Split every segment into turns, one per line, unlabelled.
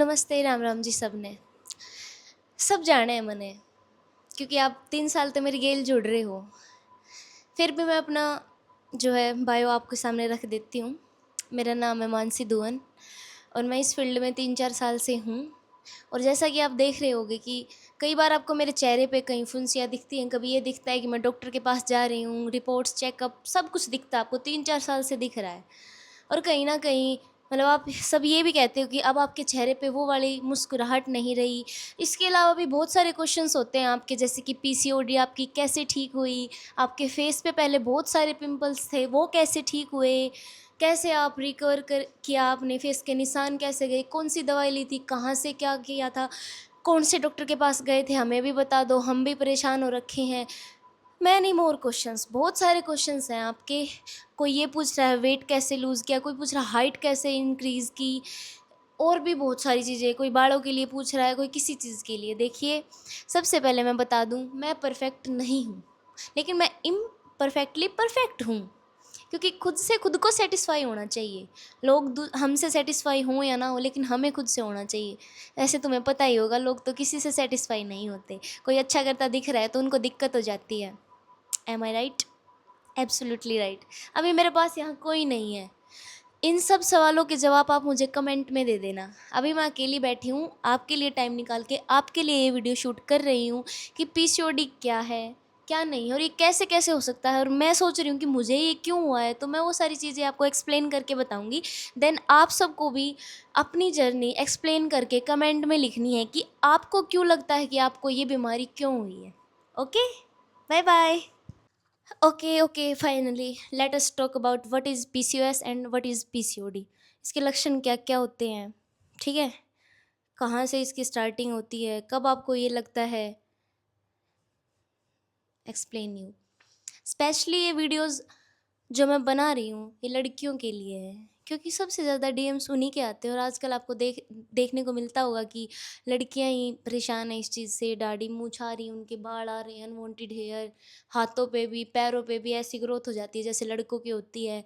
नमस्ते, राम राम जी सबने। सब जाने हैं मने, क्योंकि आप 3 साल तो मेरी गेल जुड़ रहे हो। फिर भी मैं अपना जो है बायो आपके सामने रख देती हूँ। मेरा नाम है मानसी दुअन और मैं इस फील्ड में 3-4 साल से हूँ। और जैसा कि आप देख रहे होगे कि कई बार आपको मेरे चेहरे पे कहीं फुंसियाँ दिखती हैं, कभी ये दिखता है कि मैं डॉक्टर के पास जा रही हूँ, रिपोर्ट्स चेकअप सब कुछ दिखता है, आपको 3-4 साल से दिख रहा है। और कहीं ना कहीं मतलब आप सब ये भी कहते हो कि अब आपके चेहरे पे वो वाली मुस्कुराहट नहीं रही। इसके अलावा भी बहुत सारे क्वेश्चंस होते हैं आपके, जैसे कि पीसीओडी आपकी कैसे ठीक हुई, आपके फेस पे पहले बहुत सारे पिंपल्स थे वो कैसे ठीक हुए, कैसे आप रिकवर कर किया, आपने फेस के निशान कैसे गए, कौन सी दवाई ली थी, कहाँ से क्या किया था, कौन से डॉक्टर के पास गए थे, हमें भी बता दो, हम भी परेशान हो रखे हैं। मैनी मोर क्वेश्चंस, बहुत सारे क्वेश्चंस हैं आपके। कोई ये पूछ रहा है वेट कैसे लूज़ किया, कोई पूछ रहा है हाइट कैसे इंक्रीज़ की, और भी बहुत सारी चीज़ें, कोई बालों के लिए पूछ रहा है, कोई किसी चीज़ के लिए। देखिए, सबसे पहले मैं बता दूं, मैं परफेक्ट नहीं हूँ, लेकिन मैं इम्परफेक्टली परफेक्ट हूँ, क्योंकि खुद से खुद को सेटिस्फाई होना चाहिए। लोग हमसे सेटिस्फाई हों या ना हो, लेकिन हमें खुद से होना चाहिए। ऐसे तुम्हें पता ही होगा, लोग तो किसी से सेटिस्फाई नहीं होते। कोई अच्छा करता दिख रहा है तो उनको दिक्कत हो जाती है। एम आई राइट? Absolutely right. अभी मेरे पास यहाँ कोई नहीं है। इन सब सवालों के जवाब आप मुझे कमेंट में दे देना। अभी मैं अकेली बैठी हूँ, आपके लिए टाइम निकाल के आपके लिए ये वीडियो शूट कर रही हूँ कि पीसीओडी क्या है, क्या नहीं, और ये कैसे कैसे हो सकता है, और मैं सोच रही हूँ कि मुझे ये क्यों हुआ है। तो मैं वो सारी चीज़ें आपको एक्सप्लेन करके बताऊँगी। देन आप सबको भी अपनी जर्नी एक्सप्लेन करके कमेंट में लिखनी है कि आपको क्यों लगता है कि आपको ये बीमारी क्यों हुई है। Okay, bye bye. Okay, finally let us talk about what is PCOS and what is PCOD. इसके लक्षण क्या क्या होते हैं, ठीक है, कहाँ से इसकी स्टार्टिंग होती है, कब आपको ये लगता है, एक्सप्लेन यू। स्पेशली ये वीडियोस जो मैं बना रही हूँ ये लड़कियों के लिए है, क्योंकि सबसे ज़्यादा डीएम्स उन्हीं के आते हैं। और आजकल आपको देखने को मिलता होगा कि लड़कियां ही परेशान हैं इस चीज़ से। दाढ़ी मूंछ आ रही, उनके बाल आ रहे हैं, अनवांटेड हेयर, हाथों पे भी पैरों पे भी ऐसी ग्रोथ हो जाती है जैसे लड़कों की होती है।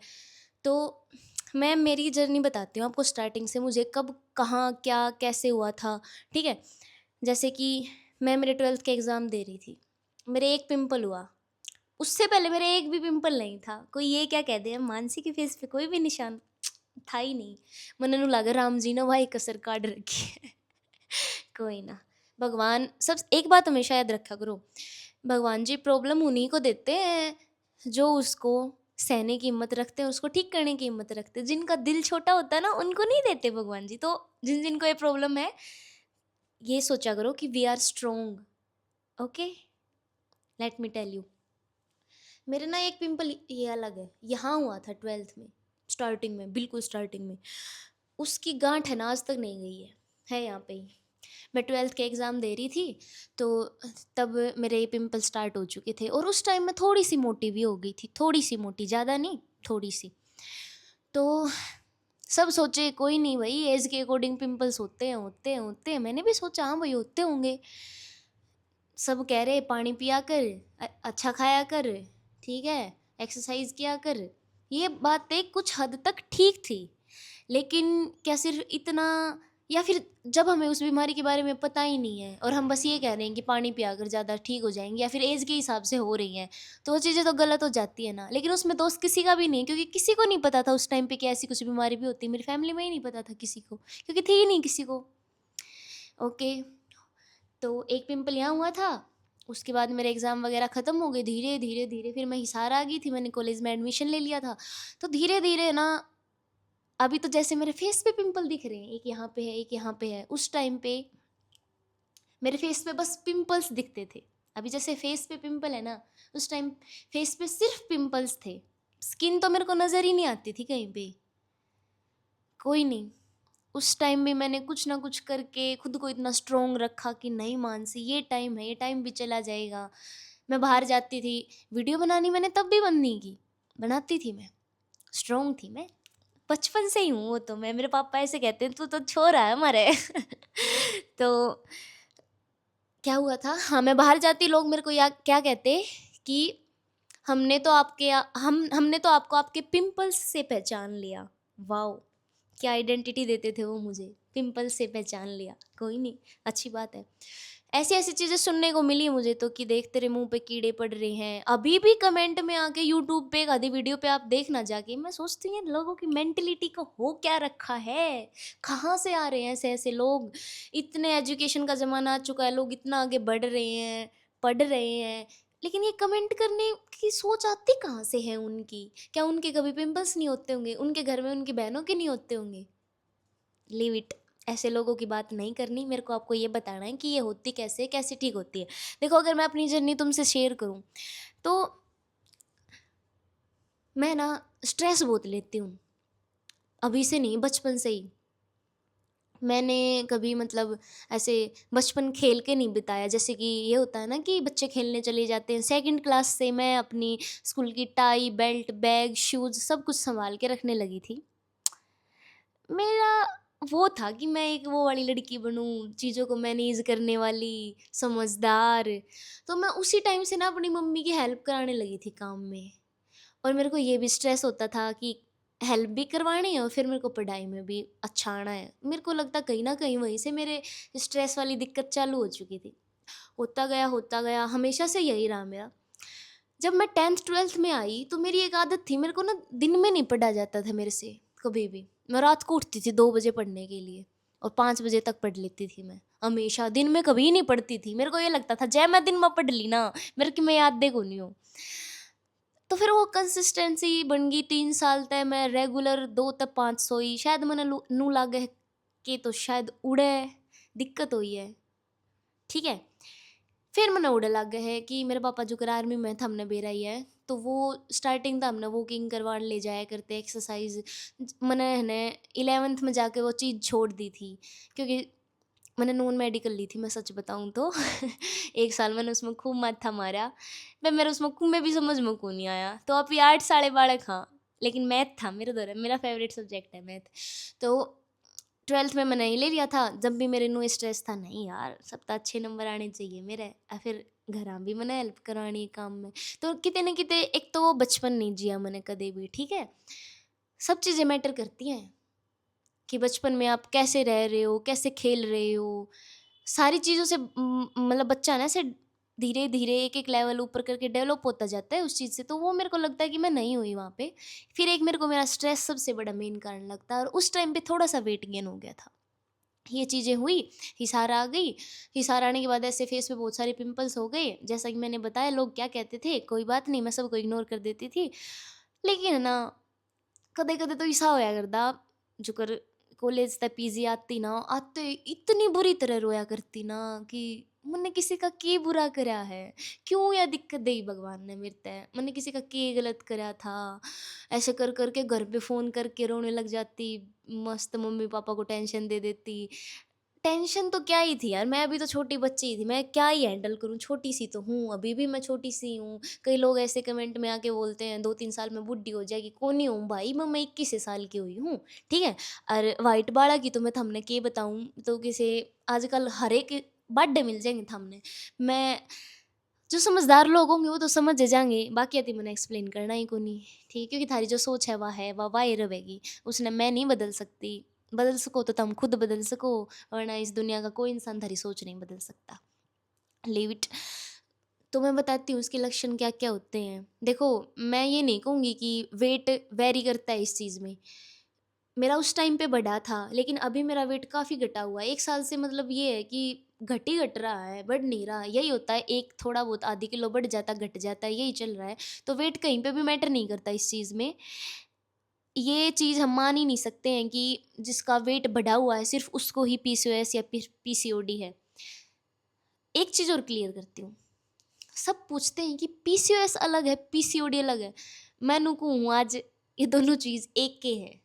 तो मैं मेरी जर्नी बताती हूँ आपको स्टार्टिंग से, मुझे कब कहाँ क्या कैसे हुआ था, ठीक है। जैसे कि मैं मेरे 12th के एग्ज़ाम दे रही थी, मेरे एक पिंपल हुआ। उससे पहले मेरे एक भी पिंपल नहीं था। कोई ये क्या कह दे मानसी के फेस पे कोई भी निशान था ही नहीं। मन नू लग राम जी ने भाई कसर काट रखी है। कोई ना, भगवान सब, एक बात हमेशा याद रखा करो, भगवान जी प्रॉब्लम उन्हीं को देते हैं जो उसको सहने की हिम्मत रखते हैं, उसको ठीक करने की हिम्मत रखते हैं। जिनका दिल छोटा होता है ना, उनको नहीं देते भगवान जी। तो जिन जिनको ये प्रॉब्लम है, ये सोचा करो कि we are strong. Okay, let me tell you. मेरे ना एक पिंपल ये अलग है, यहाँ हुआ था 12th में, स्टार्टिंग में, बिल्कुल स्टार्टिंग में। उसकी गांठ है ना, आज तक नहीं गई है यहाँ पे ही। मैं 12th के एग्ज़ाम दे रही थी, तो तब मेरे ये पिंपल स्टार्ट हो चुके थे। और उस टाइम मैं थोड़ी सी मोटी भी हो गई थी, थोड़ी सी मोटी, ज़्यादा नहीं, थोड़ी सी। तो सब सोचे कोई नहीं भाई, एज के अकॉर्डिंग पिंपल्स होते हैं। मैंने भी सोचा हाँ भाई होते होंगे। सब कह रहे पानी पिया कर, अच्छा खाया कर, ठीक है, एक्सरसाइज किया कर। ये बातें कुछ हद तक ठीक थी, लेकिन क्या सिर्फ इतना, या फिर जब हमें उस बीमारी के बारे में पता ही नहीं है और हम बस ये कह रहे हैं कि पानी पिया कर ज़्यादा ठीक हो जाएंगे, या फिर एज के हिसाब से हो रही हैं, तो वो चीज़ें तो गलत हो जाती है ना। लेकिन उसमें दोस्त किसी का भी नहीं, क्योंकि किसी को नहीं पता था उस टाइम पे कि ऐसी कुछ बीमारी भी होती है। मेरी फैमिली में ही नहीं पता था किसी को, क्योंकि थी ही नहीं किसी को। ओके, तो एक पिंपल यहाँ हुआ था। उसके बाद मेरे एग्ज़ाम वगैरह ख़त्म हो गए, धीरे धीरे धीरे फिर मैं हिसार आ गई थी, मैंने कॉलेज में एडमिशन ले लिया था। तो धीरे धीरे ना, अभी तो जैसे मेरे फेस पे पिंपल दिख रहे हैं, एक यहाँ पे है, एक यहाँ पे है। उस टाइम पे मेरे फेस पे बस पिंपल्स दिखते थे। अभी जैसे फेस पे पिंपल है ना, उस टाइम फेस पे सिर्फ पिंपल्स थे। स्किन तो मेरे को नज़र ही नहीं आती थी कहीं पे। कोई नहीं, उस टाइम भी मैंने कुछ ना कुछ करके खुद को इतना स्ट्रोंग रखा कि नहीं मानसी, ये टाइम है, ये टाइम भी चला जाएगा। मैं बाहर जाती थी, वीडियो बनानी मैंने तब भी बंद नहीं की, बनाती थी मैं, स्ट्रोंग थी मैं, बचपन से ही हूँ वो तो। मैं, मेरे पापा ऐसे कहते हैं तू तो छोरा है हमारे। तो क्या हुआ था, हाँ, मैं बाहर जाती, लोग मेरे को या क्या कहते कि हमने तो आपको आपके पिंपल्स से पहचान लिया। वाओ, क्या आइडेंटिटी देते थे वो मुझे, पिंपल से पहचान लिया, कोई नहीं, अच्छी बात है। ऐसी ऐसी चीज़ें सुनने को मिली मुझे तो कि देख तेरे मुंह पे कीड़े पड़ रहे हैं, अभी भी कमेंट में आके यूट्यूब पे एक आधी वीडियो पे आप देखना जाके, मैं सोचती हूँ यार लोगों की मेंटेलिटी को हो क्या रखा है, कहाँ से आ रहे हैं ऐसे ऐसे लोग। इतने एजुकेशन का ज़माना आ चुका है, लोग इतना आगे बढ़ रहे हैं, पढ़ रहे हैं, लेकिन ये कमेंट करने की सोच आती कहाँ से है उनकी? क्या उनके कभी पिंपल्स नहीं होते होंगे? उनके घर में उनकी बहनों के नहीं होते होंगे? लीव इट, ऐसे लोगों की बात नहीं करनी। मेरे को आपको ये बताना है कि ये होती कैसे है, कैसे ठीक होती है। देखो अगर मैं अपनी जर्नी तुमसे शेयर करूँ तो मैं ना स्ट्रेस बहुत लेती हूँ, अभी से नहीं बचपन से ही। मैंने कभी मतलब ऐसे बचपन खेल के नहीं बिताया, जैसे कि ये होता है ना कि बच्चे खेलने चले जाते हैं। सेकंड क्लास से मैं अपनी स्कूल की टाई, बेल्ट, बैग, शूज़ सब कुछ सँभाल के रखने लगी थी। मेरा वो था कि मैं एक वो वाली लड़की बनूँ, चीज़ों को मैनेज करने वाली, समझदार। तो मैं उसी टाइम से ना अपनी मम्मी की हेल्प कराने लगी थी काम में। और मेरे को ये भी स्ट्रेस होता था कि हेल्प भी करवानी है और फिर मेरे को पढ़ाई में भी अच्छा आना है। मेरे को लगता कहीं न कहीं वहीं से मेरे स्ट्रेस वाली दिक्कत चालू हो चुकी थी। होता गया, हमेशा से यही रहा मेरा। जब मैं 10th-12th में आई तो मेरी एक आदत थी, मेरे को ना दिन में नहीं पढ़ा जाता था मेरे से कभी भी। मैं रात को उठती थी 2 बजे पढ़ने के लिए और 5 बजे तक पढ़ लेती थी मैं। हमेशा दिन में कभी नहीं पढ़ती थी। मेरे को ये लगता था जय मैं दिन में पढ़ ली ना, मेरे की मैं याद देखो नहीं हूँ। तो फिर वो कंसिस्टेंसी बन गई 3 साल तक मैं रेगुलर 2 तक 5 सोई। शायद मैंने नू लागे कि तो शायद उड़े दिक्कत हुई है, ठीक है। फिर मैंने उड़े लग गए है कि मेरे पापा जो कर आर्मी में था हमने बेरा ही है, तो वो स्टार्टिंग था हमने वॉकिंग करवाने ले जाया करते एक्सरसाइज। मैंने है 11th में जाके वो चीज़ छोड़ दी थी क्योंकि मैंने नॉन मेडिकल ली थी, मैं सच बताऊँ तो। 1 साल मैंने उसमें खूब माथा मारा, पर मेरे उसमें खूब में भी समझ में को नहीं आया, तो अब ये 8 साढ़े 12 खा, लेकिन मैथ था मेरे द्वारा, मेरा फेवरेट सब्जेक्ट है मैथ। तो 12th में मैंने ये ले लिया था, जब भी मेरे नु स्ट्रेस था नहीं यार सब तो अच्छे नंबर आने चाहिए मेरे, फिर घर भी मैंने हेल्प करवानी काम में। तो किते न किते एक तो वो बचपन नहीं जिया मैंने कदे भी, ठीक है। सब चीज़ें मैटर करती हैं कि बचपन में आप कैसे रह रहे हो, कैसे खेल रहे हो, सारी चीज़ों से मतलब बच्चा ना ऐसे धीरे-धीरे एक-एक लेवल ऊपर करके डेवलप होता जाता है उस चीज़ से, तो वो मेरे को लगता है कि मैं नहीं हुई वहाँ पे। फिर एक मेरे को मेरा स्ट्रेस सबसे बड़ा मेन कारण लगता है और उस टाइम पे थोड़ा-सा वेट गेन हो गया था। ये चीज़ें हुई, हिसार आ गई, हिसार आने के बाद ऐसे फेस पे बहुत सारे पिंपल्स हो गए। जैसा कि मैंने बताया लोग क्या कहते थे, कोई बात नहीं मैं सबको इग्नोर कर देती थी। लेकिन है ना कदे-कदे तो ऐसा होया करदा जुकर कॉलेज ते पीजी आती ना, आते इतनी बुरी तरह रोया करती ना कि मैंने किसी का की बुरा करया है? क्यों यह दिक्कत देई भगवान ने मेरे ते? मैंने किसी का की गलत करया था? ऐसे कर के घर पे फ़ोन करके रोने लग जाती, मस्त मम्मी-पापा को टेंशन दे देती। टेंशन तो क्या ही थी यार, मैं अभी तो छोटी बच्ची ही थी, मैं क्या ही हैंडल करूँ, छोटी-सी तो हूँ, अभी भी मैं छोटी-सी हूँ। कई लोग ऐसे कमेंट में आके बोलते हैं 2-3 साल में बुड्ढी हो जाएगी, कोनी हूँ भाई मैं 21 साल की हुई हूँ, ठीक है? और व्हाइट बाड़ा की तो मैं थमने के बताऊँ, तो किसे आजकल हर एक बर्थडे मिल जाएँगे थमने। मैं जो समझदार लोग होंगे वो तो समझ जाएँगे, बाकी यदि मैंने एक्सप्लेन करना ही कोनी, ठीक है? क्योंकि थारी जो सोच है, वह वाही रहेगी, उसने मैं नहीं बदल सकती। बदल सको तो तुम खुद बदल सको, वरना इस दुनिया का कोई इंसान थारी सोच नहीं बदल सकता। Leave it. तो मैं बताती हूँ इसके लक्षण क्या-क्या होते हैं। देखो, मैं ये नहीं कहूँगी कि वेट वैरी करता है इस चीज़ में। मेरा उस टाइम पे बढ़ा था, लेकिन अभी मेरा वेट काफ़ी घटा हुआ है। 1 साल से मतलब ये है कि घट ही घट रहा है, बढ़ नहीं रहा। यही होता है, एक थोड़ा बहुत आधी किलो बढ़ जाता, घट जाता है, यही चल रहा है। तो वेट कहीं पे भी मैटर नहीं करता इस चीज़ में। ये चीज़ हम मान ही नहीं सकते हैं कि जिसका वेट बढ़ा हुआ है, सिर्फ़ उसको ही पीसीओएस या फिर पीसीओडी है। एक चीज़ और क्लियर करती हूँ। सब पूछते हैं कि पीसीओएस अलग है, पीसीओडी अलग है। मैं नुकू हूँ आज ये दोनों चीज़ एक के हैं।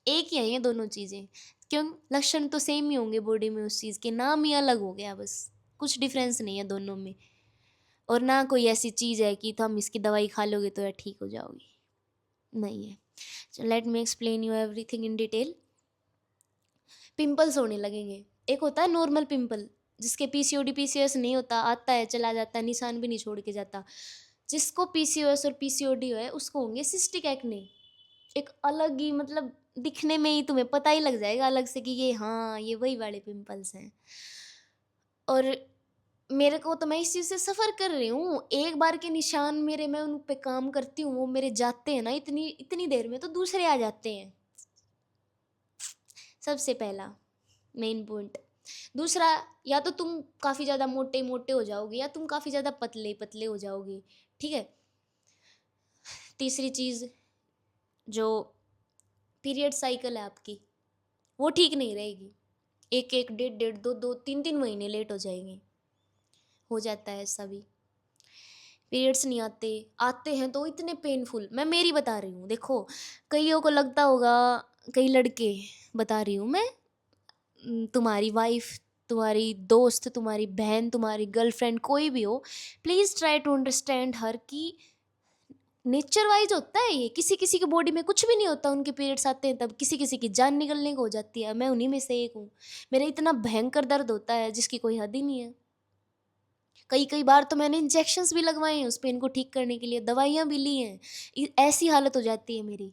एक ही है ये दोनों चीज़ें। क्यों? लक्षण तो सेम ही होंगे बॉडी में उस चीज़ के, नाम ही अलग हो गया बस। कुछ डिफ़रेंस नहीं है दोनों में। और ना कोई ऐसी चीज़ है कि तुम इसकी दवाई खा लोगे तो ये ठीक हो जाओगी, नहीं है। So let me explain you everything in detail. Pimples होने लगेंगे। एक होता है नॉर्मल पिंपल, जिसके पीसीओडी पीसीओएस नहीं होता, आता है चला जाता है, निशान भी नहीं छोड़ के जाता। जिसको पीसीओएस और पीसीओडी है उसको होंगे सिस्टिक एक्ने। एक अलग ही मतलब दिखने में ही तुम्हें पता ही लग जाएगा अलग से कि ये हाँ ये वही वाले पिंपल्स हैं। और मेरे को तो मैं इस चीज़ से सफ़र कर रही हूँ, एक बार के निशान मेरे, मैं उन पे काम करती हूँ, वो मेरे जाते हैं ना इतनी इतनी देर में तो दूसरे आ जाते हैं। सबसे पहला मेन पॉइंट। दूसरा, या तो तुम काफ़ी ज़्यादा मोटे मोटे हो जाओगे या तुम काफ़ी ज़्यादा पतले पतले हो जाओगे, ठीक है। तीसरी चीज़, जो पीरियड साइकिल है आपकी वो ठीक नहीं रहेगी, एक एक डेढ़ डेढ़ दो दो तीन तीन महीने लेट हो जाएंगे, हो जाता है ऐसा भी। पीरियड्स नहीं आते, आते हैं तो इतने पेनफुल, मैं मेरी बता रही हूँ। देखो कईयों को लगता होगा, कई लड़के, बता रही हूँ मैं, तुम्हारी वाइफ, तुम्हारी दोस्त, तुम्हारी बहन, तुम्हारी गर्लफ्रेंड, कोई भी हो, please try to understand her कि नेचर वाइज होता है ये, किसी किसी की बॉडी में कुछ भी नहीं होता, उनके पीरियड्स आते हैं तब किसी किसी की जान निकलने को हो जाती है। मैं उन्हीं में से एक हूँ, मेरा इतना भयंकर दर्द होता है जिसकी कोई हद ही नहीं है। कई कई बार तो मैंने इंजेक्शंस भी लगवाए हैं उस पेन को ठीक करने के लिए, दवाइयाँ भी ली हैं, ऐसी हालत हो जाती है मेरी।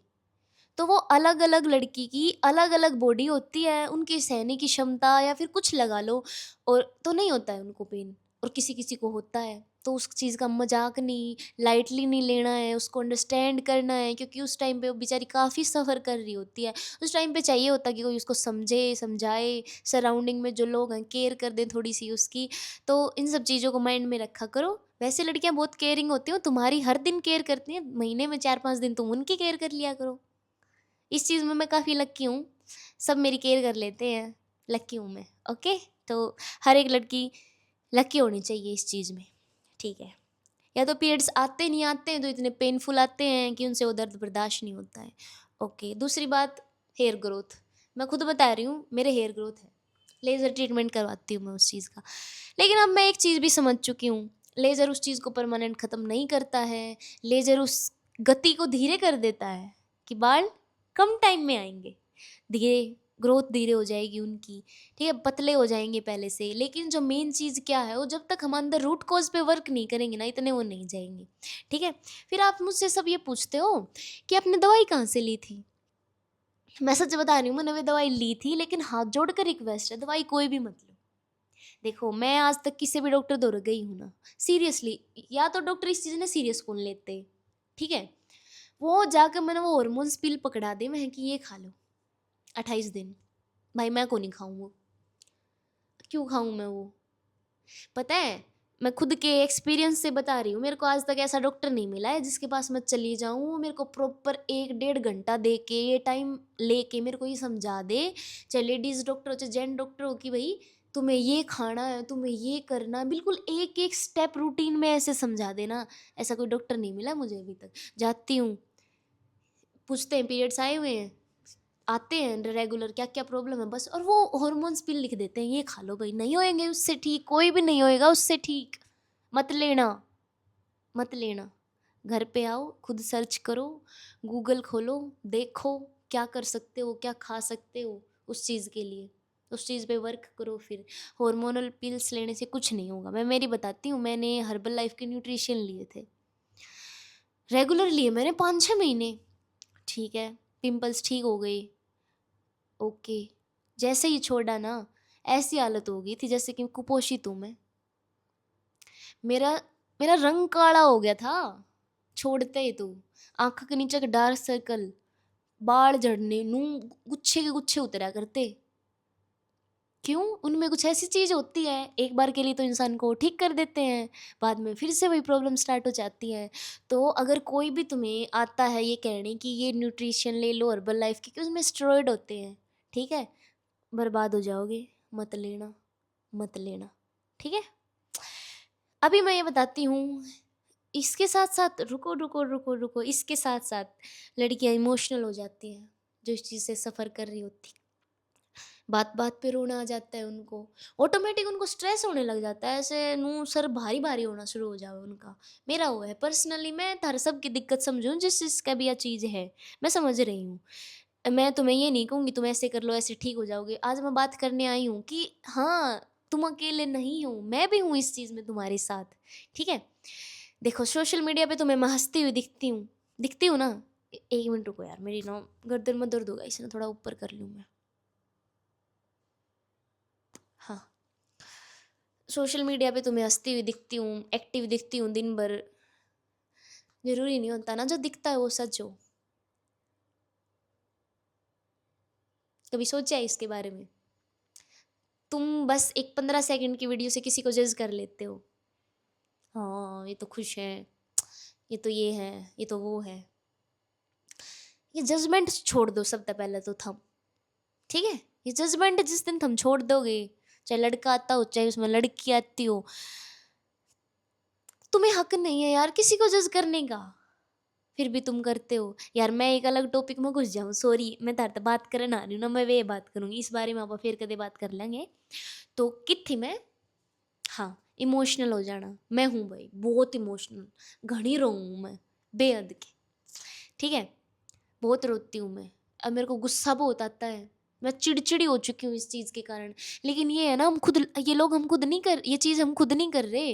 तो वो अलग अलग लड़की की अलग अलग बॉडी होती है, उनकी सहने की क्षमता या फिर कुछ लगा लो, और तो नहीं होता है उनको पेन, और किसी किसी को होता है। तो उस चीज़ का मजाक नहीं, लाइटली नहीं लेना है, उसको अंडरस्टैंड करना है, क्योंकि उस टाइम पे वो बेचारी काफ़ी सफ़र कर रही होती है। उस टाइम पे चाहिए होता कि कोई उसको समझे समझाए, सराउंडिंग में जो लोग हैं केयर कर दें थोड़ी सी उसकी। तो इन सब चीज़ों को माइंड में रखा करो। वैसे लड़कियां बहुत केयरिंग होती हैं, तुम्हारी हर दिन केयर करती हैं, महीने में 4-5 दिन तुम उनकी केयर कर लिया करो। इस चीज़ में मैं काफ़ी लक्की हूँ, सब मेरी केयर कर लेते हैं, लक्की हूँ मैं। ओके, तो हर एक लड़की लक्की होनी चाहिए इस चीज़ में, ठीक है। या तो पीरियड्स आते नहीं आते हैं तो इतने पेनफुल आते हैं कि उनसे वो दर्द बर्दाश्त नहीं होता है। ओके, दूसरी बात, हेयर ग्रोथ। मैं खुद बता रही हूँ, मेरे हेयर ग्रोथ है, लेज़र ट्रीटमेंट करवाती हूँ मैं उस चीज़ का। लेकिन अब मैं एक चीज़ भी समझ चुकी हूँ, लेज़र उस चीज़ को परमानेंट ख़त्म नहीं करता है, लेज़र उस गति को धीरे कर देता है कि बाल कम टाइम में आएंगे, धीरे ग्रोथ धीरे हो जाएगी उनकी, ठीक है, पतले हो जाएंगे पहले से। लेकिन जो मेन चीज़ क्या है, वो जब तक हम अंदर रूट कॉज पे वर्क नहीं करेंगे ना, इतने वो नहीं जाएंगे, ठीक है। फिर आप मुझसे सब ये पूछते हो कि आपने दवाई कहाँ से ली थी। मैं सच बता रही हूँ, मैंने वो दवाई ली थी, लेकिन हाथ जोड़ कर रिक्वेस्ट है, दवाई कोई भी मत लो। देखो मैं आज तक किसी भी डॉक्टर दौड़ गई हूँ ना, सीरियसली, या तो डॉक्टर इस चीज़ ने सीरियस कौन लेते, ठीक है। वो जाकर मैंने वो हॉर्मोन्स पिल पकड़ा दी मैं कि ये खा लो 28 दिन, भाई मैं को नहीं खाऊँ वो, क्यों खाऊँ मैं वो। पता है, मैं खुद के एक्सपीरियंस से बता रही हूँ, मेरे को आज तक ऐसा डॉक्टर नहीं मिला है जिसके पास मैं चली जाऊँ, मेरे को प्रॉपर 1-1.5 घंटा दे के, ये टाइम लेके मेरे को ये समझा दे, चाहे लेडीज़ डॉक्टर हो चाहे जेंट डॉक्टर हो, कि भाई तुम्हें ये खाना है, तुम्हें ये करना है, बिल्कुल एक एक स्टेप रूटीन में ऐसे समझा देना। ऐसा कोई डॉक्टर नहीं मिला मुझे अभी तक। जाती हूँ, पूछते हैं पीरियड्स आए हुए हैं, आते हैं रेगुलर, क्या क्या प्रॉब्लम है बस, और वो हॉर्मोन्स पिल लिख देते हैं, ये खा लो भाई, नहीं होएंगे उससे ठीक, कोई भी नहीं होएगा उससे ठीक, मत लेना, मत लेना। घर पे आओ, खुद सर्च करो, गूगल खोलो, देखो क्या कर सकते हो, क्या खा सकते हो उस चीज़ के लिए, उस चीज़ पे वर्क करो। फिर हॉर्मोनल पिल्स लेने से कुछ नहीं होगा। मैं मेरी बताती हूँ, मैंने हर्बल लाइफ के न्यूट्रिशन लिए थे, रेगुलर लिए मैंने 5-6 महीने, ठीक है, पिंपल्स ठीक हो गए, ओके। जैसे ही छोड़ा ना, ऐसी हालत हो गई थी जैसे कि कुपोषित हूँ मैं, मेरा मेरा रंग काला हो गया था छोड़ते ही तो, आँख के नीचे के डार्क सर्कल, बाल झड़ने नू, गुच्छे के गुच्छे उतरा करते। क्यों, उनमें कुछ ऐसी चीज़ होती है, एक बार के लिए तो इंसान को ठीक कर देते हैं, बाद में फिर से वही प्रॉब्लम स्टार्ट हो जाती है। तो अगर कोई भी तुम्हें आता है ये कहने कि ये न्यूट्रिशन ले लो हर्बल लाइफ की, कि उसमें स्टेरॉइड होते हैं, ठीक है, बर्बाद हो जाओगे, मत लेना, मत लेना, ठीक है। अभी मैं ये बताती हूँ, इसके साथ साथ, रुको रुको रुको रुको, इसके साथ साथ लड़कियाँ इमोशनल हो जाती हैं जो इस चीज़ से सफ़र कर रही होती, बात बात पे रोना आ जाता है उनको, ऑटोमेटिक उनको स्ट्रेस होने लग जाता है, ऐसे नू सर भारी भारी होना शुरू हो जाए उनका। मेरा हुआ है पर्सनली, मैं थार सब की दिक्कत समझूँ जिस चीज़ का भी यह चीज़ है, मैं समझ रही हूँ। मैं तुम्हें ये नहीं कहूँगी तुम ऐसे कर लो ऐसे ठीक हो जाओगे, आज मैं बात करने आई हूँ कि हाँ, तुम अकेले नहीं हो, मैं भी हूँ इस चीज़ में तुम्हारे साथ, ठीक है। देखो सोशल मीडिया पे तुम्हें मैं हंसती हुई दिखती हूँ, दिखती हूँ ना, एक मिनट रुको यार, मेरी ना गर्दन में दर्द होगा, इसे ना थोड़ा ऊपर कर लूँ मैं। हाँ, सोशल मीडिया पे तुम्हें हंसती हुई दिखती हूँ, एक्टिव दिखती हूँ दिन भर। जरूरी नहीं होता ना जो दिखता है वो सच हो। कभी सोचा है इसके बारे में? तुम बस एक 15 सेकंड की वीडियो से किसी को जज कर लेते हो। हाँ, ये तो खुश है, ये तो ये है, ये तो वो है। ये जजमेंट छोड़ दो सबसे पहले तो थम, ठीक है? ये जजमेंट जिस दिन थम छोड़ दोगे, चाहे लड़का आता हो चाहे उसमें लड़की आती हो, तुम्हें हक नहीं है यार किसी को जज करने का। फिर भी तुम करते हो यार। मैं एक अलग टॉपिक में घुस जाऊँ, सॉरी, मैं तार बात करने आ रही हूँ ना, मैं वे बात करूँगी इस बारे में, आप फिर कदे बात कर लेंगे। तो कित थी मैं? हाँ, इमोशनल हो जाना। मैं हूँ भाई बहुत इमोशनल, घनी रहूँ मैं, बेहद की, ठीक है? बहुत रोती हूँ मैं, अब मेरे को गुस्सा बहुत आता है, मैं चिड़चिड़ी हो चुकी हूँ इस चीज़ के कारण। लेकिन ये है ना, हम खुद, ये लोग हम खुद नहीं कर, ये चीज़ हम खुद नहीं कर रहे,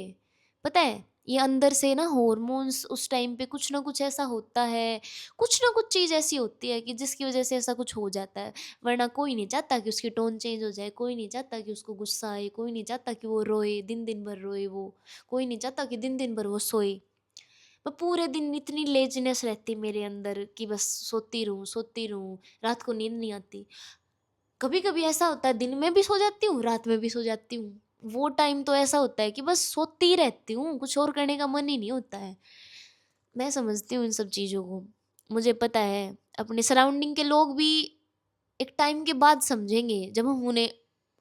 पता है? ये अंदर से ना हॉर्मोन्स उस टाइम पे कुछ ना कुछ ऐसा होता है, कुछ ना कुछ चीज़ ऐसी होती है कि जिसकी वजह से ऐसा कुछ हो जाता है। वरना कोई नहीं चाहता कि उसकी टोन चेंज हो जाए, कोई नहीं चाहता कि उसको गुस्सा आए, कोई नहीं चाहता कि वो रोए, दिन दिन भर रोए वो, कोई नहीं चाहता कि दिन दिन भर वो सोए। मैं पूरे दिन इतनी लेजीनेस रहती मेरे अंदर कि बस सोती रहूं, रात को नींद नहीं आती। कभी कभी ऐसा होता है दिन में भी सो जाती हूँ, रात में भी सो जाती हूँ। वो टाइम तो ऐसा होता है कि बस सोती ही रहती हूँ, कुछ और करने का मन ही नहीं होता है। मैं समझती हूँ इन सब चीज़ों को, मुझे पता है अपने सराउंडिंग के लोग भी एक टाइम के बाद समझेंगे जब हम उन्हें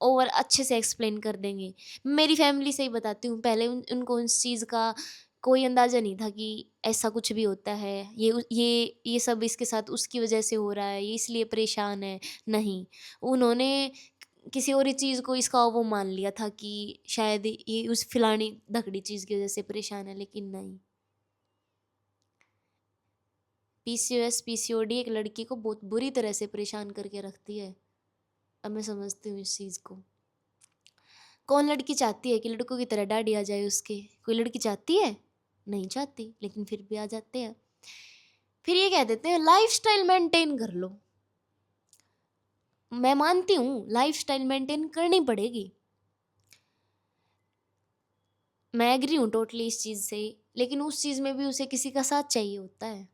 ओवर अच्छे से एक्सप्लेन कर देंगे। मेरी फैमिली से ही बताती हूँ, पहले उनको इस चीज़ का कोई अंदाज़ा नहीं था कि ऐसा कुछ भी होता है, ये सब इसके साथ उसकी वजह से हो रहा है, ये इसलिए परेशान है। नहीं, उन्होंने किसी और ही चीज़ को इसका वो मान लिया था कि शायद ये उस फलानी धकड़ी चीज़ की वजह से परेशान है, लेकिन नहीं। पीसीओएस पीसीओडी एक लड़की को बहुत बुरी तरह से परेशान करके रखती है। अब मैं समझती हूँ इस चीज़ को। कौन लड़की चाहती है कि लड़कों की तरह डैडी आ जाए उसके? कोई लड़की चाहती है? नहीं चाहती, लेकिन फिर भी आ जाते हैं। फिर ये कह देते हैं लाइफस्टाइल मेंटेन कर लो। मैं मानती हूँ लाइफस्टाइल मेंटेन करनी पड़ेगी, मैं एग्री हूँ टोटली इस चीज़ से, लेकिन उस चीज़ में भी उसे किसी का साथ चाहिए होता है।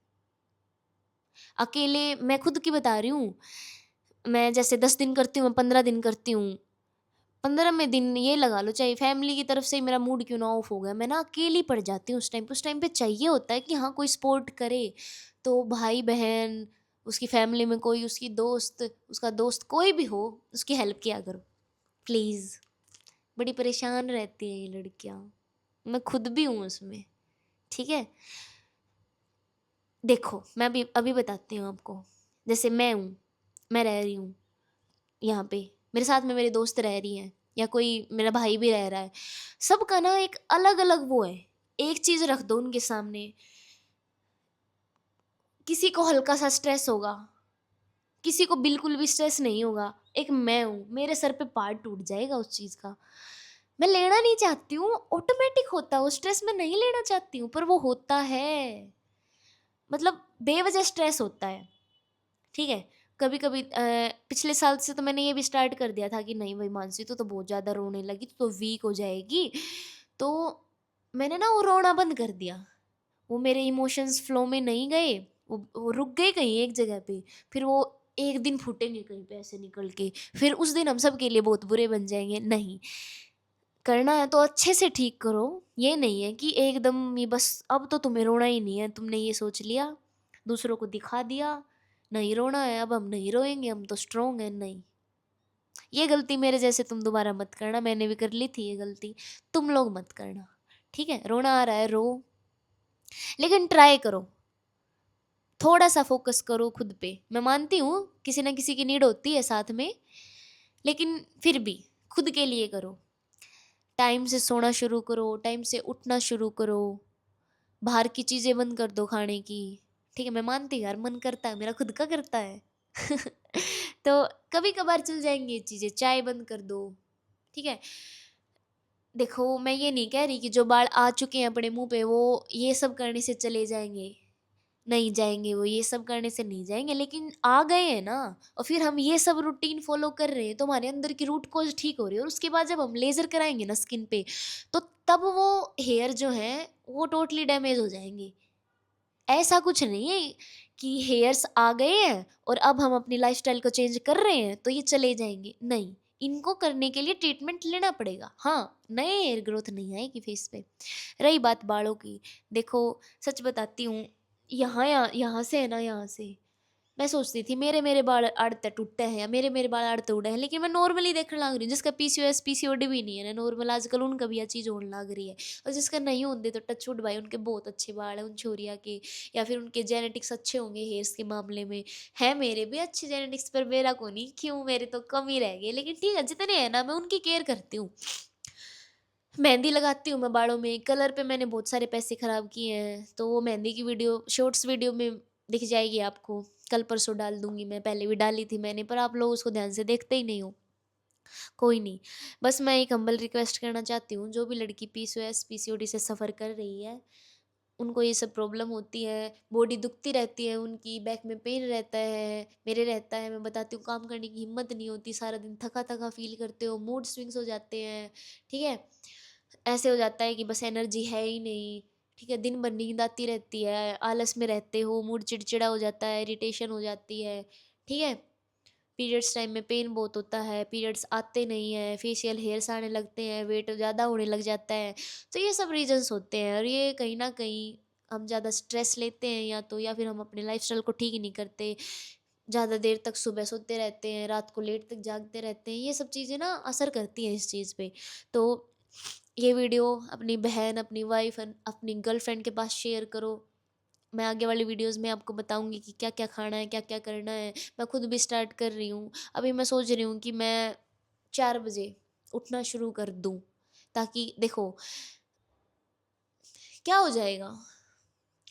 अकेले, मैं खुद की बता रही हूँ, मैं जैसे 10 दिन करती हूँ, 15 दिन करती हूँ, 15वें दिन ये लगा लो चाहे फैमिली की तरफ से मेरा मूड क्यों ना ऑफ हो गया, मैं ना अकेली पड़ जाती हूँ उस टाइम पे चाहिए होता है कि हाँ कोई सपोर्ट करे। तो भाई बहन, उसकी फैमिली में कोई, उसकी दोस्त, उसका दोस्त कोई भी हो, उसकी हेल्प किया करो प्लीज़। बड़ी परेशान रहती हैं ये लड़कियाँ, मैं खुद भी हूँ उसमें, ठीक है? देखो मैं अभी अभी बताती हूँ आपको, जैसे मैं हूँ, मैं रह रही हूँ यहाँ पे, मेरे साथ में मेरी दोस्त रह रही हैं, या कोई मेरा भाई भी रह रहा है, सबका ना एक अलग अलग वो है। एक चीज रख दो उनके सामने, किसी को हल्का सा स्ट्रेस होगा, किसी को बिल्कुल भी स्ट्रेस नहीं होगा। एक मैं हूँ, मेरे सर पे पार टूट जाएगा उस चीज का। मैं लेना नहीं चाहती हूँ, ऑटोमेटिक होता है वो स्ट्रेस, मैं नहीं लेना चाहती हूँ पर वो होता है, मतलब बेवजह स्ट्रेस होता है, ठीक है? कभी कभी पिछले साल से तो मैंने ये भी स्टार्ट कर दिया था कि नहीं भाई मानसी तो बहुत ज़्यादा रोने लगी तो वीक हो जाएगी, तो मैंने ना वो रोना बंद कर दिया। वो मेरे इमोशंस फ्लो में नहीं गए, वो रुक गए कहीं एक जगह पे, फिर वो एक दिन फूटेंगे कहीं पे ऐसे निकल के, फिर उस दिन हम सब के लिए बहुत बुरे बन जाएंगे। नहीं, करना है तो अच्छे से ठीक करो। ये नहीं है कि एकदम ये बस अब तो तुम्हें रोना ही नहीं है, तुमने ये सोच लिया, दूसरों को दिखा दिया नहीं रोना है, अब हम नहीं रोएंगे, हम तो स्ट्रोंग हैं। नहीं, ये गलती मेरे जैसे तुम दोबारा मत करना, मैंने भी कर ली थी ये गलती, तुम लोग मत करना, ठीक है? रोना आ रहा है रो, लेकिन ट्राई करो, थोड़ा सा फोकस करो खुद पे। मैं मानती हूँ किसी ना किसी की नीड होती है साथ में, लेकिन फिर भी खुद के लिए करो। टाइम से सोना शुरू करो, टाइम से उठना शुरू करो, बाहर की चीज़ें बंद कर दो खाने की, ठीक है? मैं मानती हूँ यार मन करता है, मेरा खुद का करता है तो कभी कभार चल जाएंगी ये चीज़ें, चाय बंद कर दो, ठीक है? देखो मैं ये नहीं कह रही कि जो बाल आ चुके हैं अपने मुंह पे वो ये सब करने से चले जाएंगे, नहीं जाएँगे वो, ये सब करने से नहीं जाएँगे, लेकिन आ गए हैं ना और फिर हम ये सब रूटीन फ़ॉलो कर रहे हैं, तो हमारे अंदर की रूट कॉज़ ठीक हो रही है और उसके बाद जब हम लेज़र कराएँगे ना स्किन पे, तो तब वो हेयर जो हैं, वो टोटली डैमेज हो जाएँगे। ऐसा कुछ नहीं है कि हेयर्स आ गए हैं और अब हम अपनी लाइफ़स्टाइल को चेंज कर रहे हैं, तो ये चले जाएँगे, नहीं। इनको करने के लिए ट्रीटमेंट लेना पड़ेगा। हाँ, नए हेयर ग्रोथ नहीं आएगी फेस पे। रही बात बालों की, देखो सच बताती हूँ, यहाँ से है ना, यहाँ से मैं सोचती थी मेरे मेरे बाल आड़ते टूटे हैं या मेरे मेरे बाल आड़ते उड़े हैं, लेकिन मैं नॉर्मली देखने लग रही हूँ जिसका पीसीओएस पीसीओडी भी नहीं है ना, नॉर्मल आजकल उनका भी यह चीज़ होने लग रही है। और जिसका नहीं होते तो टच वुड भाई, उनके बहुत अच्छे बाल हैं उन छोरिया के, या फिर उनके जेनेटिक्स अच्छे होंगे हेयर्स के मामले में। है मेरे भी अच्छे जेनेटिक्स, पर मेरा को नहीं, क्यों, मेरे तो कम ही रह गए, लेकिन ठीक है जितने हैं ना मैं उनकी केयर करती हूँ। मेहंदी लगाती हूँ मैं बालों में, कलर पे मैंने बहुत सारे पैसे खराब किए हैं, तो वो मेहंदी की वीडियो शॉर्ट्स वीडियो में दिख जाएगी आपको। कल परसों डाल दूंगी, मैं पहले भी डाली थी मैंने, पर आप लोग उसको ध्यान से देखते ही नहीं हो। कोई नहीं, बस मैं एक हम्बल रिक्वेस्ट करना चाहती हूँ, जो भी लड़की पीसीओएस पीसीओडी से सफ़र कर रही है, उनको ये सब प्रॉब्लम होती है, बॉडी दुखती रहती है उनकी, बैक में पेन रहता है, मेरे रहता है, मैं बताती हूँ, काम करने की हिम्मत नहीं होती, सारा दिन थका थका फील करते हो, मूड स्विंग्स हो जाते हैं, ठीक है, ऐसे हो जाता है कि बस एनर्जी है ही नहीं, ठीक है, दिन भर नींद आती रहती है, आलस में रहते हो, मूड चिड़चिड़ा हो जाता है, इरिटेशन हो जाती है, ठीक है, पीरियड्स टाइम में पेन बहुत होता है, पीरियड्स आते नहीं हैं, फेशियल हेयर्स आने लगते हैं, वेट ज़्यादा होने लग जाता है। तो ये सब रीजंस होते हैं और ये कहीं ना कहीं हम ज़्यादा स्ट्रेस लेते हैं, या फिर हम अपने लाइफस्टाइल को ठीक नहीं करते, ज़्यादा देर तक सुबह सोते रहते हैं, रात को लेट तक जागते रहते हैं, ये सब चीज़ें ना असर करती हैं इस चीज़ पे। तो ये वीडियो अपनी बहन, अपनी वाइफ, अपनी गर्लफ्रेंड के पास शेयर करो। मैं आगे वाली वीडियोस में आपको बताऊंगी कि क्या क्या खाना है, क्या क्या करना है। मैं खुद भी स्टार्ट कर रही हूँ, अभी मैं सोच रही हूँ कि मैं 4 बजे उठना शुरू कर दूँ, ताकि देखो क्या हो जाएगा,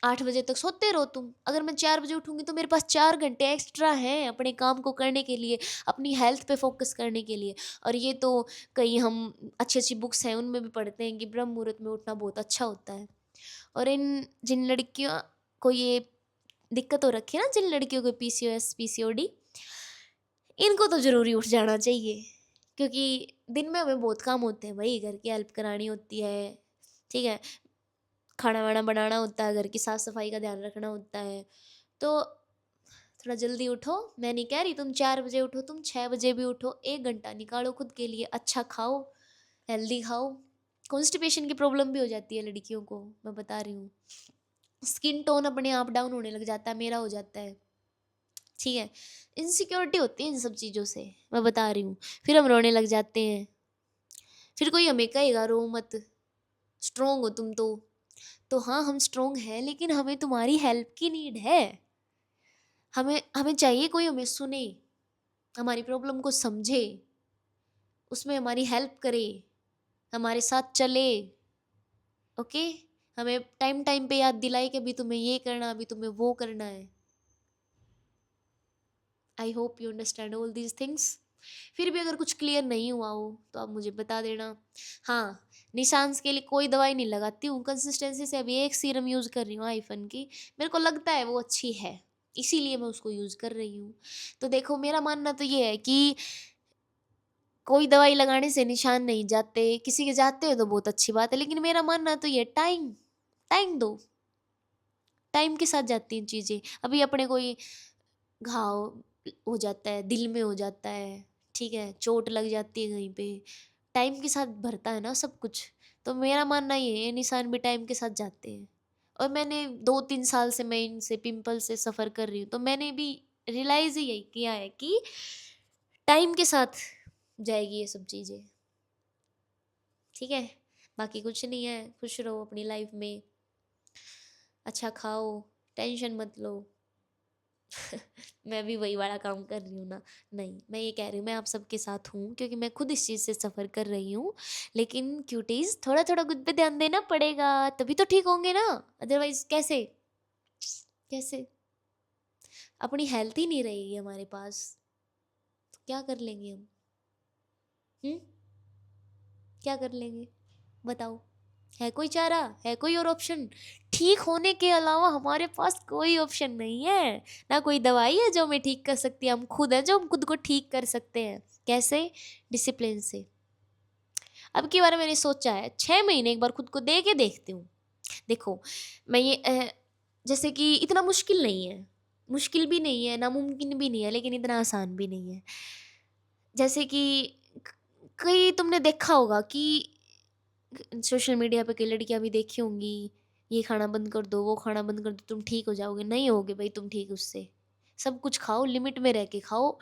8 बजे तक सोते रहो तुम, अगर मैं 4 बजे उठूंगी तो मेरे पास 4 घंटे एक्स्ट्रा हैं अपने काम को करने के लिए, अपनी हेल्थ पे फोकस करने के लिए। और ये तो कहीं हम अच्छी अच्छी बुक्स हैं उनमें भी पढ़ते हैं कि ब्रह्म मुहूर्त में उठना बहुत अच्छा होता है। और इन जिन लड़कियों को ये दिक्कत हो रखी है ना, जिन लड़कियों को पीसीओएस पीसीओडी, इनको तो ज़रूरी उठ जाना चाहिए, क्योंकि दिन में हमें बहुत काम होते हैं भाई, घर की हेल्प करानी होती है, ठीक है, खाना वाना बनाना होता है, घर की साफ़ सफाई का ध्यान रखना होता है। तो थोड़ा जल्दी उठो, मैं नहीं कह रही तुम 4 बजे उठो, तुम 6 बजे भी उठो, 1 घंटा निकालो खुद के लिए, अच्छा खाओ, हेल्दी खाओ। कॉन्स्टिपेशन की प्रॉब्लम भी हो जाती है लड़कियों को, मैं बता रही हूँ, स्किन टोन अपने आप डाउन होने लग जाता है, मेरा हो जाता है, ठीक है, इनसिक्योरिटी होती है इन सब चीज़ों से, मैं बता रही हूँ। फिर हम रोने लग जाते हैं, फिर कोई हमें कहेगा रो मत, स्ट्रोंग हो तुम तो हाँ हम स्ट्रोंग हैं, लेकिन हमें तुम्हारी हेल्प की नीड है, हमें हमें चाहिए कोई हमें सुने, हमारी प्रॉब्लम को समझे, उसमें हमारी हेल्प करे, हमारे साथ चले, ओके, हमें टाइम टाइम पे याद दिलाए कि अभी तुम्हें ये करना, अभी तुम्हें वो करना है। I hope you understand all these things. फिर भी अगर कुछ क्लियर नहीं हुआ हो तो आप मुझे बता देना। हाँ, निशान्स के लिए कोई दवाई नहीं लगाती हूँ, कंसिस्टेंसी से अभी एक सीरम यूज़ कर रही हूँ आईफन की, मेरे को लगता है वो अच्छी है, इसीलिए मैं उसको यूज़ कर रही हूँ। तो देखो मेरा मानना तो ये है कि कोई दवाई लगाने से निशान नहीं जाते, किसी के जाते हो तो बहुत अच्छी बात है, लेकिन मेरा मानना तो ये टाइम, टाइम दो, टाइम के साथ जाती हैं चीज़ें। अभी अपने कोई घाव हो जाता है, दिल में हो जाता है, ठीक है, चोट लग जाती है कहीं पे, टाइम के साथ भरता है ना सब कुछ। तो मेरा मानना ये है निशान भी टाइम के साथ जाते हैं। और मैंने 2-3 साल से मैं इनसे पिंपल से सफ़र कर रही हूँ, तो मैंने भी रियलाइज़ ही यही किया है कि टाइम के साथ जाएगी ये सब चीज़ें, ठीक है। बाकी कुछ नहीं है, खुश रहो अपनी लाइफ में, अच्छा खाओ, टेंशन मत लो। मैं भी वही वाला काम कर रही हूँ ना, नहीं मैं ये कह रही हूँ मैं आप सबके साथ हूँ, क्योंकि मैं खुद इस चीज़ से सफ़र कर रही हूँ। लेकिन क्यूटीज थोड़ा थोड़ा खुद पे ध्यान देना पड़ेगा, तभी तो ठीक होंगे ना, अदरवाइज कैसे, कैसे, अपनी हेल्थ ही नहीं रहेगी हमारे पास तो क्या कर लेंगे हम, हम्म, क्या कर लेंगे, बताओ, है कोई चारा, है कोई और ऑप्शन? ठीक होने के अलावा हमारे पास कोई ऑप्शन नहीं है, ना कोई दवाई है जो हमें ठीक कर सकती है, हम खुद हैं जो हम खुद को ठीक कर सकते हैं। कैसे? डिसिप्लिन से। अब की बार मैंने सोचा है 6 महीने एक बार खुद को दे के देखती हूँ। देखो मैं ये जैसे कि इतना मुश्किल नहीं है, मुश्किल भी नहीं है, नामुमकिन भी नहीं है, लेकिन इतना आसान भी नहीं है। जैसे कि कई तुमने देखा होगा कि सोशल मीडिया पे कई लड़कियां भी देखी होंगी, ये खाना बंद कर दो, वो खाना बंद कर दो, तुम ठीक हो जाओगे। नहीं होगे भाई तुम ठीक उससे। सब कुछ खाओ, लिमिट में रह के खाओ,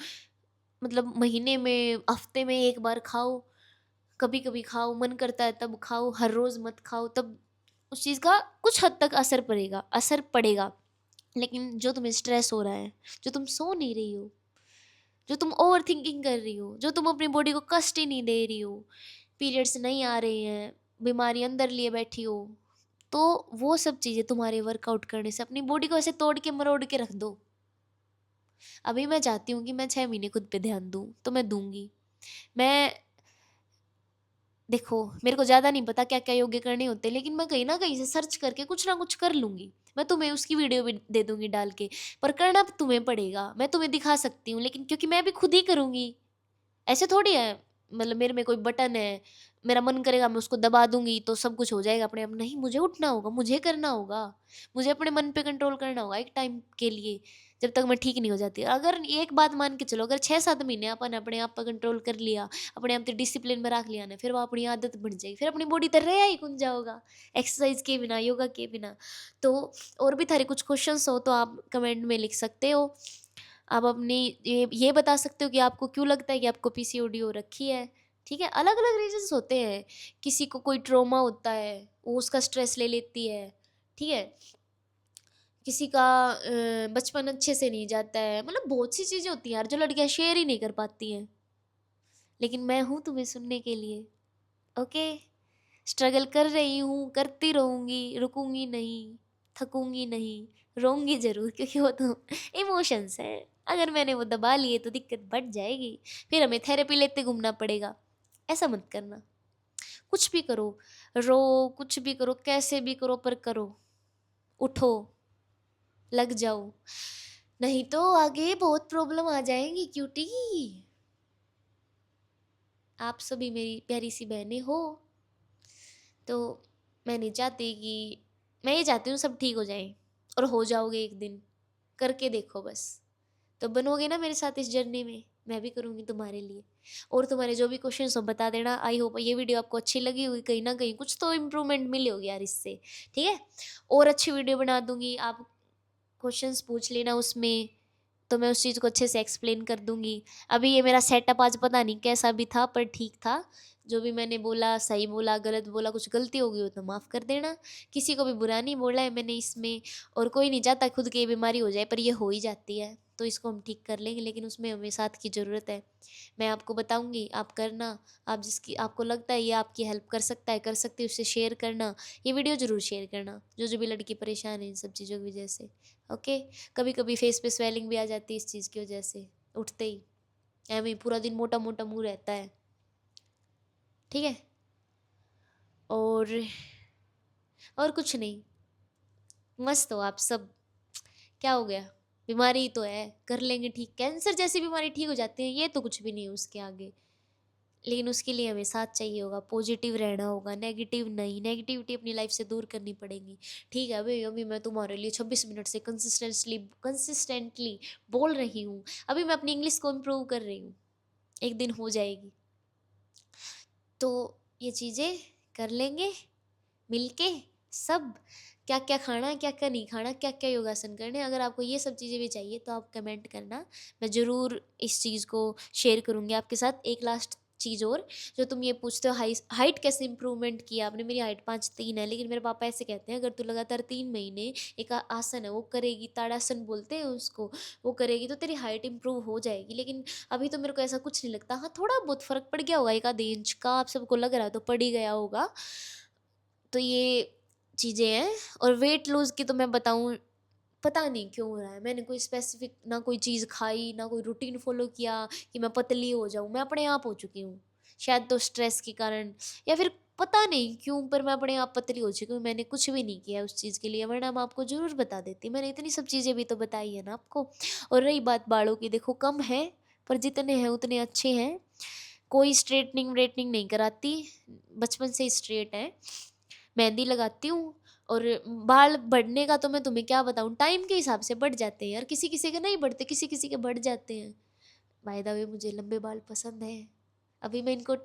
मतलब महीने में, हफ्ते में एक बार खाओ, कभी कभी खाओ, मन करता है तब खाओ, हर रोज मत खाओ, तब उस चीज़ का कुछ हद तक असर पड़ेगा। लेकिन जो तुम्हें स्ट्रेस हो रहा है, जो तुम सो नहीं रही हो, जो तुम ओवर थिंकिंग कर रही हो, जो तुम अपनी बॉडी को कष्ट ही नहीं दे रही हो, पीरियड्स नहीं आ रहे हैं, बीमारी अंदर लिए बैठी हो, तो वो सब चीज़ें तुम्हारे वर्कआउट करने से अपनी बॉडी को ऐसे तोड़ के मरोड़ के रख दो। अभी मैं चाहती हूँ कि मैं 6 महीने खुद पे ध्यान दूँ, तो मैं दूंगी। मैं देखो मेरे को ज़्यादा नहीं पता क्या क्या योग्य करने होते, लेकिन मैं कहीं ना कहीं से सर्च करके कुछ ना कुछ कर लूँगी। मैं तुम्हें उसकी वीडियो भी दे दूंगी डाल के, पर करना तुम्हें पड़ेगा। मैं तुम्हें दिखा सकती हूँ, लेकिन क्योंकि मैं भी खुद ही करूँगी, ऐसे थोड़ी है मतलब मेरे में कोई बटन है, मेरा मन करेगा मैं उसको दबा दूंगी तो सब कुछ हो जाएगा अपने आप। नहीं, मुझे उठना होगा, मुझे करना होगा, मुझे अपने मन पे कंट्रोल करना होगा एक टाइम के लिए, जब तक मैं ठीक नहीं हो जाती। अगर एक बात मान के चलो, अगर 6-7 महीने अपन अपने आप पर कंट्रोल कर लिया, अपने आप डिसिप्लिन में रख लिया ना, फिर वो अपनी आदत बन जाएगी, फिर अपनी बॉडी तो रह ही कुंजा जाओगा एक्सरसाइज के बिना, योगा के बिना। तो और भी थारे कुछ क्वेश्चंस हो तो आप कमेंट में लिख सकते हो। आप अपनी ये बता सकते हो कि आपको क्यों लगता है कि आपको पीसीओडी हो रखी है। ठीक है, अलग अलग रीजंस होते हैं। किसी को कोई ट्रॉमा होता है, वो उसका स्ट्रेस ले लेती है। ठीक है, किसी का बचपन अच्छे से नहीं जाता है, मतलब बहुत सी चीज़ें होती हैं यार जो लड़कियां शेयर ही नहीं कर पाती हैं। लेकिन मैं हूँ तुम्हें सुनने के लिए। ओके, स्ट्रगल कर रही हूँ, करती रहूँगी, रुकूंगी नहीं, थकूंगी नहीं, रोऊंगी जरूर, क्योंकि वो तो इमोशंस हैं। अगर मैंने वो दबा लिए तो दिक्कत बढ़ जाएगी, फिर हमें थेरेपी लेते घूमना पड़ेगा। ऐसा मत करना। कुछ भी करो, रो, कुछ भी करो, कैसे भी करो, पर करो, उठो, लग जाओ, नहीं तो आगे बहुत प्रॉब्लम आ जाएंगी क्यूटी। आप सभी मेरी प्यारी सी बहनें हो, तो मैं नहीं चाहती कि, मैं ये चाहती हूँ सब ठीक हो जाए, और हो जाओगे एक दिन। करके देखो बस, तो बनोगे ना मेरे साथ इस जर्नी में। मैं भी करूँगी तुम्हारे लिए। और तुम्हारे जो भी क्वेश्चन हो बता देना। आई होप ये वीडियो आपको अच्छी लगी हुई, कहीं ना कहीं कुछ तो इम्प्रूवमेंट मिले होगी यार इससे। ठीक है, और अच्छी वीडियो बना दूंगी, आप क्वेश्चंस पूछ लेना उसमें, तो मैं उस चीज़ को अच्छे से एक्सप्लेन कर दूंगी। अभी ये मेरा सेटअप आज पता नहीं कैसा भी था, पर ठीक था। जो भी मैंने बोला सही बोला, गलत बोला, कुछ गलती हो गई हो तो माफ़ कर देना। किसी को भी बुरा नहीं बोला है मैंने इसमें, और कोई नहीं चाहता खुद की ये बीमारी हो जाए, पर ये हो ही जाती है, तो इसको हम ठीक कर लेंगे, लेकिन उसमें हमें साथ की ज़रूरत है। मैं आपको बताऊंगी, आप करना। आप जिसकी आपको लगता है ये आपकी हेल्प कर सकता है, कर सकती है, उससे शेयर करना। ये वीडियो ज़रूर शेयर करना, जो भी लड़की परेशान है इन सब चीज़ों की वजह से। ओके, कभी कभी फेस पे स्वेलिंग भी आ जाती है इस चीज़ की वजह से, उठते ही एवं ही पूरा दिन मोटा मोटा मुंह रहता है। ठीक है, और कुछ नहीं, मस्त हो आप सब। क्या हो गया, बीमारी तो है, कर लेंगे ठीक। कैंसर जैसी बीमारी ठीक हो जाती है, ये तो कुछ भी नहीं है उसके आगे। लेकिन उसके लिए हमें साथ चाहिए होगा, पॉजिटिव रहना होगा, नेगेटिव नहीं। नेगेटिविटी अपनी लाइफ से दूर करनी पड़ेगी। ठीक है, अभी अभी मैं तुम्हारे लिए 26 मिनट से कंसिस्टेंटली बोल रही हूँ। अभी मैं अपनी इंग्लिश को इम्प्रूव कर रही हूँ, एक दिन हो जाएगी। तो ये चीज़ें कर लेंगे मिलके सब। क्या क्या खाना, क्या क्या नहीं खाना, क्या क्या योगासन करने, अगर आपको ये सब चीज़ें भी चाहिए तो आप कमेंट करना। मैं ज़रूर इस चीज़ को शेयर करूँगी आपके साथ। एक लास्ट चीज़ और, जो तुम ये पूछते हो हाइट कैसे इंप्रूवमेंट किया आपने। मेरी हाइट 5'3" है, लेकिन मेरे पापा ऐसे कहते हैं अगर तू लगातार 3 महीने एक आसन है वो करेगी, ताड़ासन बोलते हैं उसको, वो करेगी तो तेरी हाइट इंप्रूव हो जाएगी। लेकिन अभी तो मेरे को ऐसा कुछ नहीं लगता। हाँ, थोड़ा बहुत फ़र्क पड़ गया होगा, 1 आध इंच का आप सबको लग रहा है तो पड़ ही गया होगा। तो ये चीज़ें हैं। और वेट लूज़ की तो मैं बताऊँ, पता नहीं क्यों हो रहा है। मैंने कोई स्पेसिफिक ना कोई चीज़ खाई, ना कोई रूटीन फॉलो किया कि मैं पतली हो जाऊँ। मैं अपने आप हो चुकी हूँ। शायद तो स्ट्रेस के कारण, या फिर पता नहीं क्यों, पर मैं अपने आप पतली हो चुकी हूँ। मैंने कुछ भी नहीं किया उस चीज़ के लिए, वरना मैं आपको ज़रूर बता देती। मैंने इतनी सब चीज़ें भी तो बताई है ना आपको। और रही बात बालों की, देखो कम है पर जितने हैं उतने अच्छे हैं। कोई स्ट्रेटनिंग व्रेटनिंग नहीं कराती, बचपन से ही स्ट्रेट है। मेहंदी लगाती हूँ। और बाल बढ़ने का तो मैं तुम्हें क्या बताऊँ, टाइम के हिसाब से बढ़ जाते हैं यार। किसी किसी के नहीं बढ़ते, किसी किसी के बढ़ जाते हैं। बाय द वे मुझे लंबे बाल पसंद है। अभी मैं इनको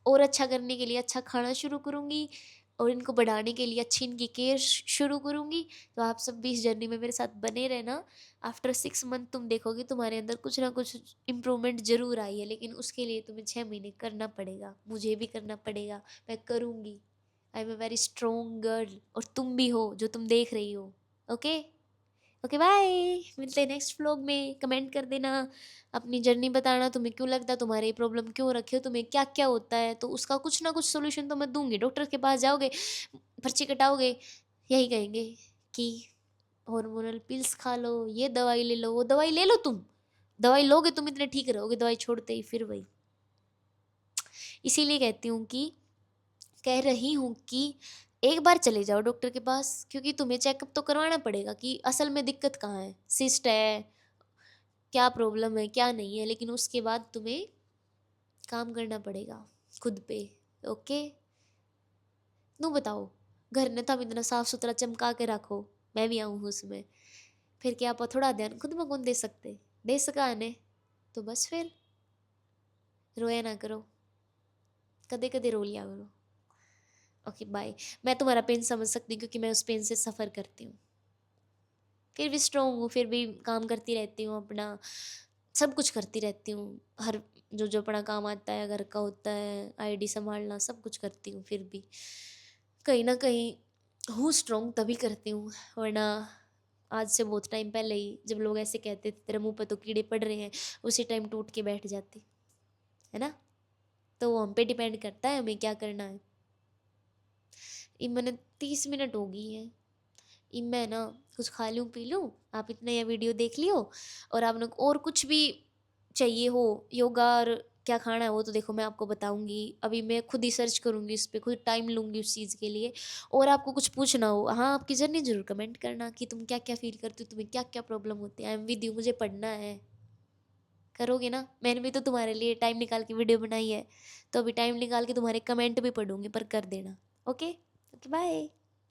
और अच्छा करने के लिए अच्छा खाना शुरू करूँगी, और इनको बढ़ाने के लिए अच्छी इनकी केयर शुरू करूँगी। तो आप सब भी इस जर्नी में मेरे साथ बने रहना। आफ्टर 6 मंथ तुम देखोगे तुम्हारे अंदर कुछ ना कुछ इम्प्रूवमेंट जरूर आई है, लेकिन उसके लिए तुम्हें 6 महीने करना पड़ेगा, मुझे भी करना पड़ेगा, मैं करूँगी। I am a very strong girl, और तुम भी हो जो तुम देख रही हो। Okay, okay bye. मिलते हैं नेक्स्ट व्लॉग में। कमेंट कर देना, अपनी जर्नी बताना, तुम्हें क्यों लगता है तुम्हारे ये प्रॉब्लम क्यों रखे हो, तुम्हें क्या क्या होता है, तो उसका कुछ ना कुछ सोल्यूशन तो मैं दूंगी। डॉक्टर के पास जाओगे, पर्ची कटाओगे, यही कहेंगे कि हार्मोनल पिल्स खा लो, ये दवाई ले लो, वो दवाई ले लो। तुम दवाई लोगे तुम इतने ठीक रहोगे, दवाई छोड़ते ही फिर वही। इसीलिए कहती हूँ कि कह रही हूँ कि एक बार चले जाओ डॉक्टर के पास, क्योंकि तुम्हें चेकअप तो करवाना पड़ेगा कि असल में दिक्कत कहाँ है, सिस्ट है, क्या प्रॉब्लम है, क्या नहीं है। लेकिन उसके बाद तुम्हें काम करना पड़ेगा खुद पे। ओके, नू बताओ, घर ने तो हम इतना साफ सुथरा चमका के रखो, मैं भी आऊँ उसमें, फिर क्या आप थोड़ा ध्यान खुद में कौन दे सकते, दे सका ने, तो बस फिर रोया ना करो, कदे कदे रो लिया करो। Okay bye. मैं तुम्हारा पेन समझ सकती हूँ, क्योंकि मैं उस पेन से सफ़र करती हूँ। फिर भी स्ट्रॉन्ग हूँ, फिर भी काम करती रहती हूँ, अपना सब कुछ करती रहती हूँ। हर जो जो अपना काम आता है, घर का होता है, आईडी संभालना, सब कुछ करती हूँ। फिर भी कहीं ना कहीं हूँ स्ट्रॉन्ग, तभी करती हूँ। वरना आज से बहुत टाइम पहले ही, जब लोग ऐसे कहते थे तेरे मुंह पर तो कीड़े पड़ रहे हैं, उसी टाइम टूट के बैठ जाती, है ना। तो वो हम पे डिपेंड करता है हमें क्या करना है। ये मैंने 30 मिनट हो गई है, ई मैं ना कुछ खा लूँ पी लूँ, आप इतना यह वीडियो देख लियो। और आप लोग और कुछ भी चाहिए हो, योगा और क्या खाना है, वो तो देखो मैं आपको बताऊंगी। अभी मैं खुद ही सर्च करूंगी इस पर, खुद टाइम लूंगी उस चीज़ के लिए। और आपको कुछ पूछना हो, हाँ आपकी जर्नी जरूर कमेंट करना कि तुम क्या क्या फील करती हो, तुम्हें क्या क्या प्रॉब्लम होती है। आई एम विद यू, मुझे पढ़ना है। करोगे ना, मैंने भी तो तुम्हारे लिए टाइम निकाल के वीडियो बनाई है, तो अभी टाइम निकाल के तुम्हारे कमेंट भी पढ़ूंगी, पर कर देना। Okay, okay bye.